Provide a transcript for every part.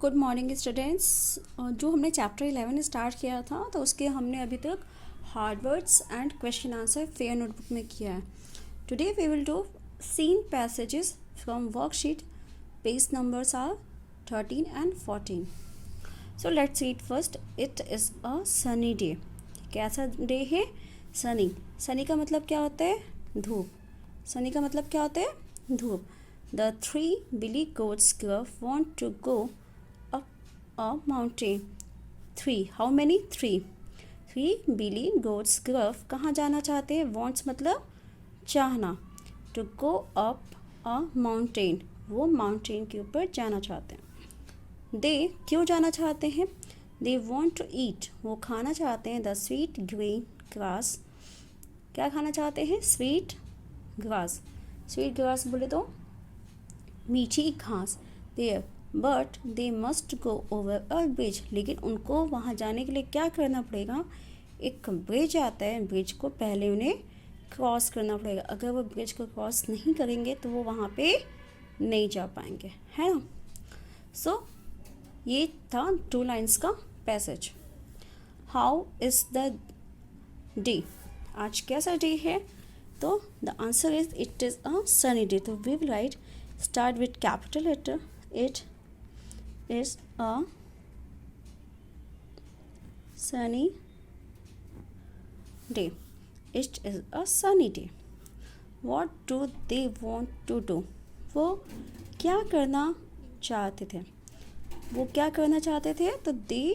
Good morning students. जो हमने chapter 11 start किया था तो उसके हमने अभी तक hard words and question answer fair notebook में किया है। Today we will do seen passages from worksheet. Page numbers are 13 and 14। So let's read first. It is a sunny day. कैसा डे है? सनी। सनी का मतलब क्या होता है? धूप। सनी का मतलब क्या होता है? धूप। The three billy goats girl want to go up a mountain. Three. How many? Three. Three billy goats girl कहाँ जाना चाहते हैं? Wants मतलब चाहना। To go up a mountain. वो mountain के ऊपर जाना चाहते हैं। They क्यों जाना चाहते हैं? They want to eat. वो खाना चाहते हैं the sweet green grass. क्या खाना चाहते हैं? Sweet grass. Sweet grass बोले तो मीठी घास। There but they must go over a bridge. लेकिन उनको वहाँ जाने के लिए क्या करना पड़ेगा? एक ब्रिज आता है, ब्रिज को पहले उन्हें क्रॉस करना पड़ेगा। अगर वो ब्रिज को क्रॉस नहीं करेंगे तो वो वहाँ पे नहीं जा पाएंगे, है ना। सो ये था 2 लाइन्स का passage. How is the day? आज कैसा डे है? तो the answer is it is a sunny day. तो we will write start with capital letter. It is a sunny day. It is a sunny day. What do they want to do? वो क्या करना चाहते थे? वो क्या करना चाहते थे? तो they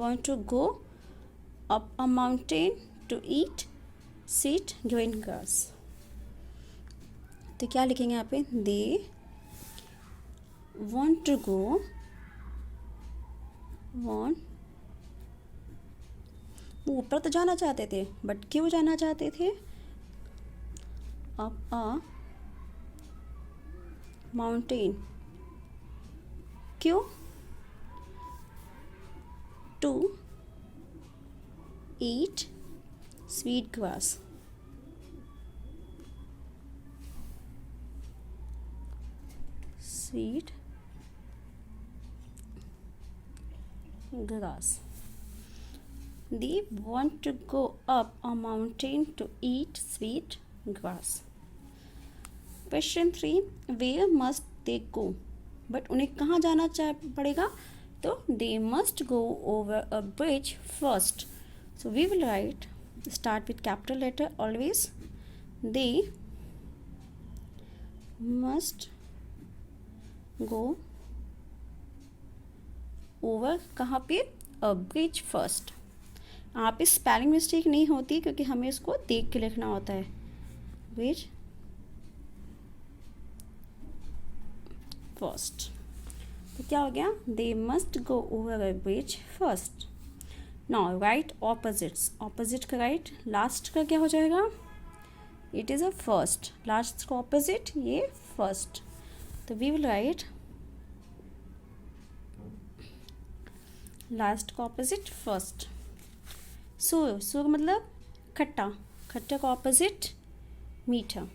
want to go up a mountain to eat sweet green grass. तो क्या लिखेंगे यहाँ पे? They want to go, want, वो ऊपर तो जाना चाहते थे बट क्यों जाना चाहते थे? Up a mountain. क्यों? To eat sweet grass. Sweet grass. They want to go up a mountain to eat sweet grass. Question 3. Where must they go? But उन्हें कहाँ जाना पड़ेगा? तो they must go over a bridge first. So we will write, start with capital letter always. They must go over कहाँ पे? अ bridge first. यहाँ पे spelling mistake नहीं होती क्योंकि हमें इसको देख के लिखना होता है। Bridge first. तो क्या हो गया? दे must go over a bridge first. Now right opposites. Opposite का राइट, लास्ट का क्या हो जाएगा? It is a first. Last का ऑपोजिट ये फर्स्ट। तो वी विल राइट लास्ट का ऑपोजिट फर्स्ट। सुर। सुर मतलब खट्टा। खट्टा का ऑपोजिट मीठा।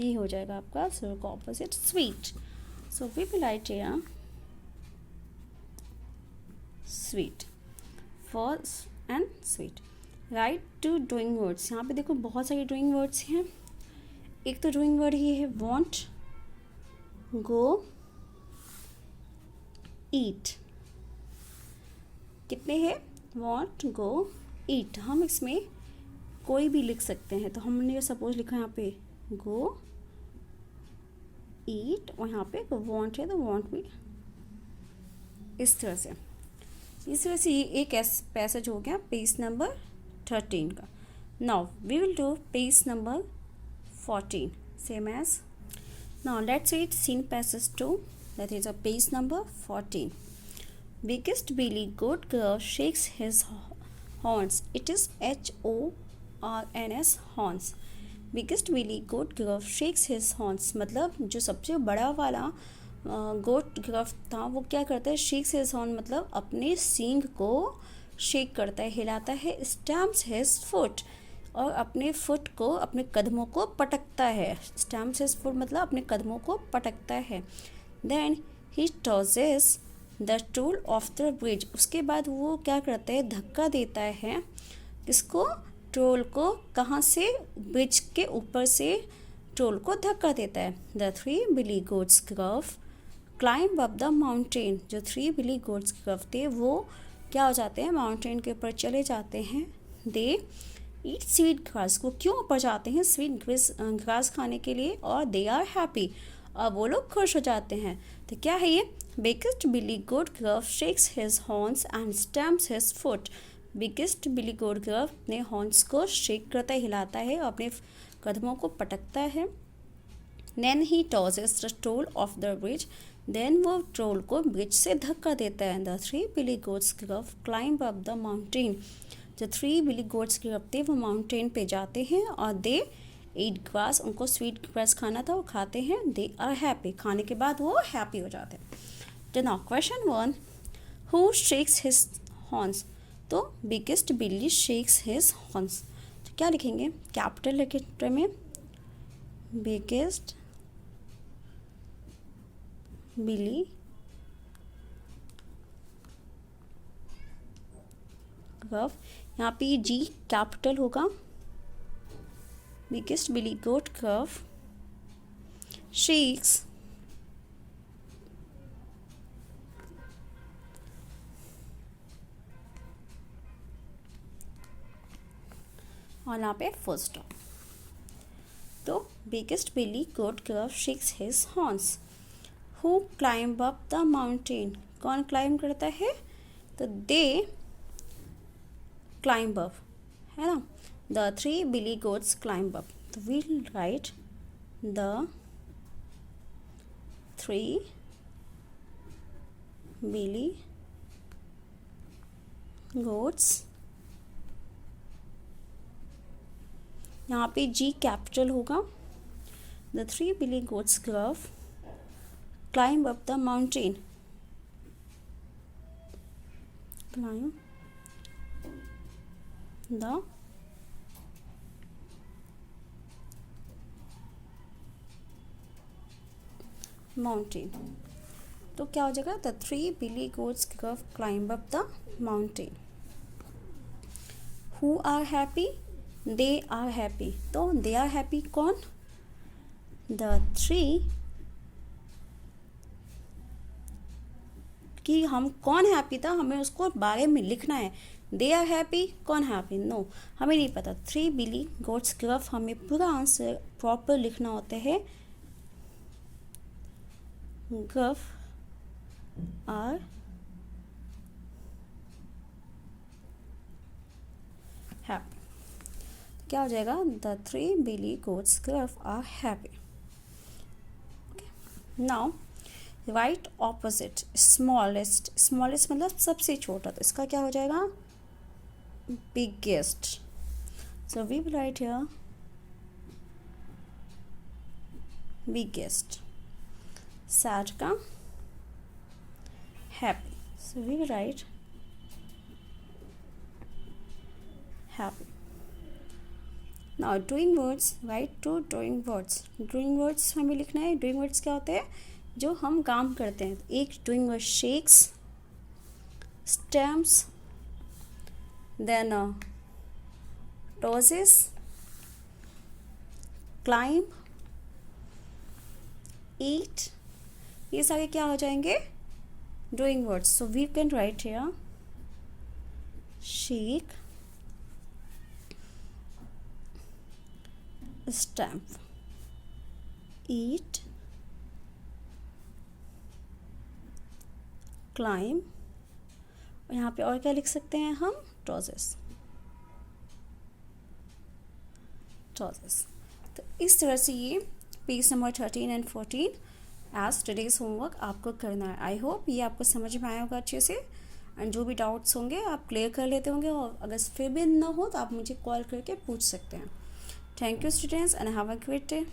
ये हो जाएगा आपका सुर का opposite sweet. So we will write here sweet first and sweet. Write to drawing words. यहाँ पे देखो बहुत सारे ड्राइंग वर्ड्स हैं। एक तो ड्राइंग वर्ड ये है वॉन्ट, गो, ईट। कितने हैं? वॉन्ट, गो, ईट। हम इसमें कोई भी लिख सकते हैं। तो हमने सपोज लिखा यहाँ पे गो, ईट, और यहाँ पे वॉन्ट है तो वॉन्ट भी इस तरह से। इस तरह से ये एक पैसेज हो गया पेज नंबर 13 का। Now we will do page number 14 same as. Now let's read scene passage 2, that is a page number 14. Biggest Billy goat girl shakes his horns. It is HORNS horns. Biggest Billy goat girl shakes his horns. मतलब जो सबसे बड़ा वाला गोट gruff था वो क्या करता है? शेक्स हिज हॉर्न मतलब अपने सींग को शेक करता है, हिलाता है। स्टैम्प्स हिज फुट और अपने फुट को, अपने कदमों को पटकता है। स्टैम्प्स हिज फुट मतलब अपने कदमों को पटकता है। Then he tosses the toll of the bridge. उसके बाद वो क्या करता है, धक्का देता है किसको, ट्रोल को। कहाँ से, ब्रिज के ऊपर से ट्रोल को धक्का देता है। The three billy goats gruff climb up the mountain. जो थ्री बिली गोट्स ग्रव थे वो क्या हो जाते हैं, माउंटेन के ऊपर चले जाते हैं। दे ईट स्वीट ग्रास। वो क्यों ऊपर जाते हैं, स्वीट ग्रास खाने के लिए। और दे आर हैप्पी, और वो लोग खुश हो जाते हैं। तो क्या है ये, biggest billy goat gruff shakes his horns and stamps his foot. Biggest billy goat gruff अपने हॉर्न्स को शेक करता है, हिलाता है, और अपने कदमों को पटकता है। Then he tosses the troll off the bridge. Then वो ट्रोल को ब्रिज से धक्का देता है। The three billy goats gruff climb up the mountain. जो थ्री बिली गोट्स ग्रव थे वो माउंटेन पे जाते हैं, और दे ईट ग्रास, उनको स्वीट ग्रास खाना था, वो खाते हैं। दे आर हैप्पी, खाने के बाद वो हैप्पी हो जाते हैं। तो now question 1, who shakes his horns. तो biggest billy shakes his horns. तो क्या लिखेंगे, कैपिटल लेटर में बिगेस्ट बिली ग्रव, यहाँ पे जी कैपिटल होगा। Biggest billy goat gruff shakes और यहाँ पे फुल स्टॉप। तो biggest billy goat gruff shakes his horns. Who climb up the mountain. कौन क्लाइंब करता है, तो दे क्लाइंब अप, है ना। The three billy goats climb up. तो we'll write the three billy goats, यहाँ पे जी कैपिटल होगा। The three billy goats gruff climb up the mountain. Climb the mountain. तो क्या हो जाएगा, the three billy goats gruff climb up the mountain. Who are happy, they are happy. तो they are happy कौन, the three, कि हम कौन happy था, हमें उसको बारे में लिखना है। दे आर हैप्पी, कौन हैप्पी, नो हमें नहीं पता। थ्री बिली गोट्स ग्रव, हमें पूरा आंसर प्रॉपर लिखना होता है। Gruff are happy. क्या हो जाएगा, the three billy goats gruff are happy. Now write opposite smallest. Smallest मतलब सबसे छोटा, तो इसका क्या हो जाएगा, biggest. So we will write here biggest. Sad का happy, so we will write happy. Now doing words, write to doing words. Doing words हमें लिखना है। डूइंग वर्ड्स क्या होते हैं, जो हम काम करते हैं। एक doing word shakes, stamps, then tosses, climb, eat, ये सारे क्या हो जाएंगे, doing words. So we can write here shake, stamp, eat, climb, और यहाँ पे और क्या लिख सकते हैं हम, टॉसेस। टॉसेस। तो इस तरह से ये page number 13 and 14 as today's homework आपको करना है। आई होप ये आपको समझ में आया होगा अच्छे से, एंड जो भी डाउट्स होंगे आप क्लियर कर लेते होंगे, और अगर फिर भी ना हो तो आप मुझे कॉल करके पूछ सकते हैं। Thank you students and have a great day.